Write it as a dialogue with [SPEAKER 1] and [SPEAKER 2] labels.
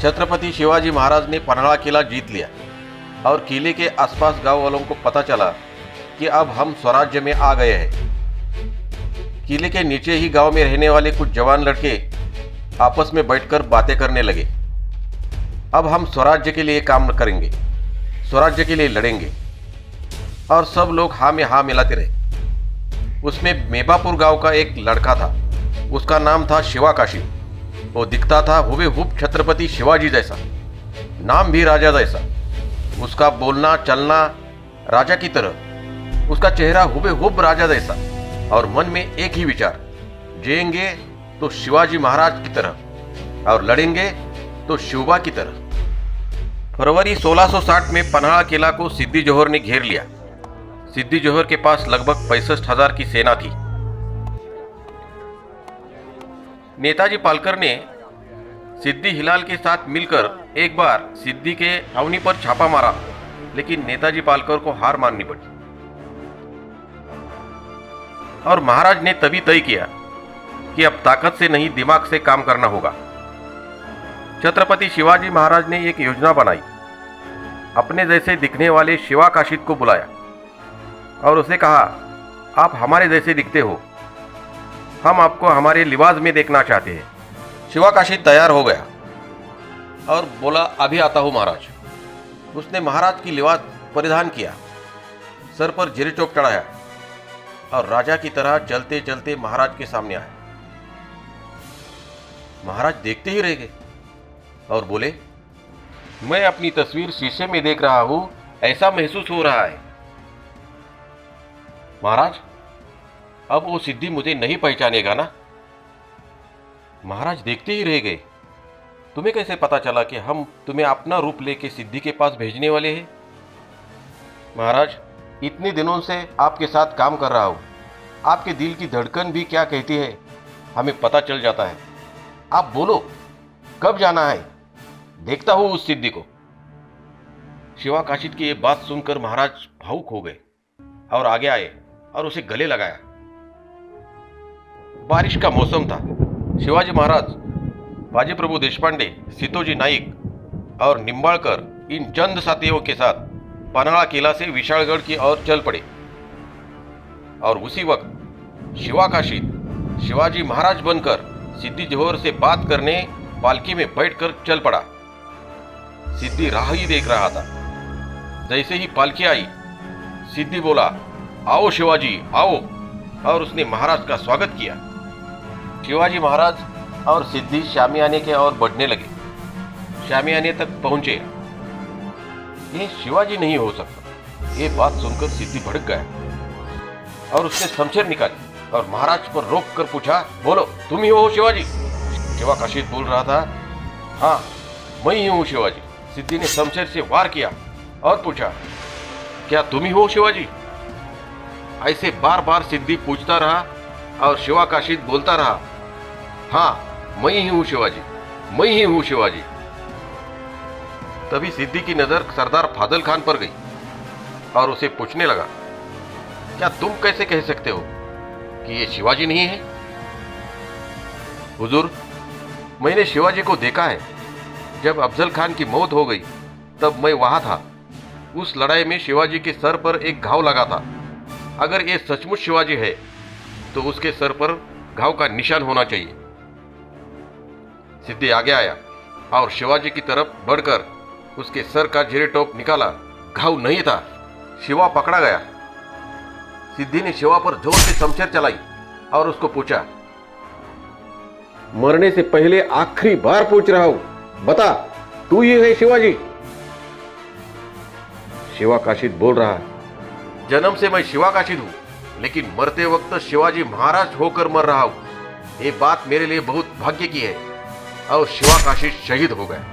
[SPEAKER 1] छत्रपति शिवाजी महाराज ने पन्हाड़ा किला जीत लिया और किले के आसपास गांव वालों को पता चला कि अब हम स्वराज्य में आ गए हैं। किले के नीचे ही गांव में रहने वाले कुछ जवान लड़के आपस में बैठकर बातें करने लगे। अब हम स्वराज्य के लिए काम करेंगे, स्वराज्य के लिए लड़ेंगे। और सब लोग हाँ में हाँ मिलाते रहे। उसमें मेबापुर गांव का एक लड़का था, उसका नाम था शिवाकाशी। वो दिखता था हुबेहूब छत्रपति शिवाजी जैसा, नाम भी राजा जैसा। उसका बोलना चलना राजा की तरह, उसका चेहरा हुबेहूब राजा जैसा, और मन में एक ही विचार, जिएंगे तो शिवाजी महाराज की तरह और लड़ेंगे तो शिवबा की तरह। फरवरी 1660 में पन्हाड़ा किला को सिद्दी जोहर ने घेर लिया। सिद्दी जोहर के पास लगभग 65,000 की सेना थी। नेताजी पालकर ने सिद्दी हिलाल के साथ मिलकर एक बार सिद्दी के छावनी पर छापा मारा, लेकिन नेताजी पालकर को हार माननी पड़ी और महाराज ने तभी तय किया कि अब ताकत से नहीं दिमाग से काम करना होगा। छत्रपति शिवाजी महाराज ने एक योजना बनाई। अपने जैसे दिखने वाले शिवाकाशित को बुलाया और उसे कहा, आप हमारे जैसे दिखते हो, हम आपको हमारे लिबास में देखना चाहते हैं। शिवाकाशित तैयार हो गया और बोला, अभी आता हूं महाराज। उसने महाराज की लिबास परिधान किया, सर पर जीरे चौक चढ़ाया और राजा की तरह चलते चलते महाराज के सामने आया। महाराज देखते ही रह गए और बोले, मैं अपनी तस्वीर शीशे में देख रहा हूं, ऐसा महसूस हो रहा है। महाराज, अब वो सिद्दी मुझे नहीं पहचानेगा ना? महाराज देखते ही रह गए। तुम्हें कैसे पता चला कि हम तुम्हें अपना रूप लेके सिद्दी के पास भेजने वाले हैं? महाराज, इतने दिनों से आपके साथ काम कर रहा हूं, आपके दिल की धड़कन भी क्या कहती है हमें पता चल जाता है। आप बोलो, कब जाना है? देखता हूं उस सिद्दी को। शिवाकाशित की ये बात सुनकर महाराज भावुक हो गए और आगे आए और उसे गले लगाया। बारिश का मौसम था। शिवाजी महाराज, बाजी प्रभु देशपांडे, सितोजी नाइक और निंबाळकर इन चंद साथियों के साथ पन्हाड़ा किला से विशालगढ़ की ओर चल पड़े। और उसी वक्त शिवाकाशित शिवाजी महाराज बनकर सिद्दी जोहर से बात करने पालकी में बैठकर चल पड़ा। सिद्दी राह ही देख रहा था। जैसे ही पालकी आई, सिद्दी बोला, आओ शिवाजी आओ, और उसने महाराज का स्वागत किया। शिवाजी महाराज और सिद्दी शामियाने के ओर बढ़ने लगे। शामियाने तक पहुंचे। ये शिवाजी नहीं हो सकता। ये बात सुनकर सिद्दी भड़क गया और उसने शमशेर निकाली और महाराज पर रोक कर पूछा, बोलो, तुम ही हो शिवाजी? शिवाकाशित बोल रहा था, हाँ मैं ही हूं शिवाजी। सिद्दी ने शमशेर से वार किया और पूछा, क्या तुम ही हो शिवाजी? ऐसे बार बार सिद्दी पूछता रहा और शिवाकाशित बोलता रहा, हाँ मैं ही हूं शिवाजी, मैं ही हूं शिवाजी। तभी सिद्दी की नजर सरदार फाजल खान पर गई और उसे पूछने लगा, क्या तुम कैसे कह सकते हो कि ये शिवाजी नहीं है? हुजूर, मैंने शिवाजी को देखा है। जब अफजल खान की मौत हो गई तब मैं वहां था। उस लड़ाई में शिवाजी के सर पर एक घाव लगा था। अगर ये सचमुच शिवाजी है तो उसके सर पर घाव का निशान होना चाहिए। सिद्दी आगे आया और शिवाजी की तरफ बढ़कर उसके सर का जीरे टोप निकाला। घाव नहीं था, शिवा पकड़ा गया। सिद्दी ने शिवा पर जोर से शमशेर चलाई और उसको पूछा, मरने से पहले आखिरी बार पूछ रहा हूं, बता, तू ही है शिवाजी? शिवाकाशित बोल रहा है, जन्म से मैं शिवाकाशित हूं, लेकिन मरते वक्त शिवाजी महाराज होकर मर रहा हूं। ये बात मेरे लिए बहुत भाग्य की है। और शिवाकाशित शहीद हो गया।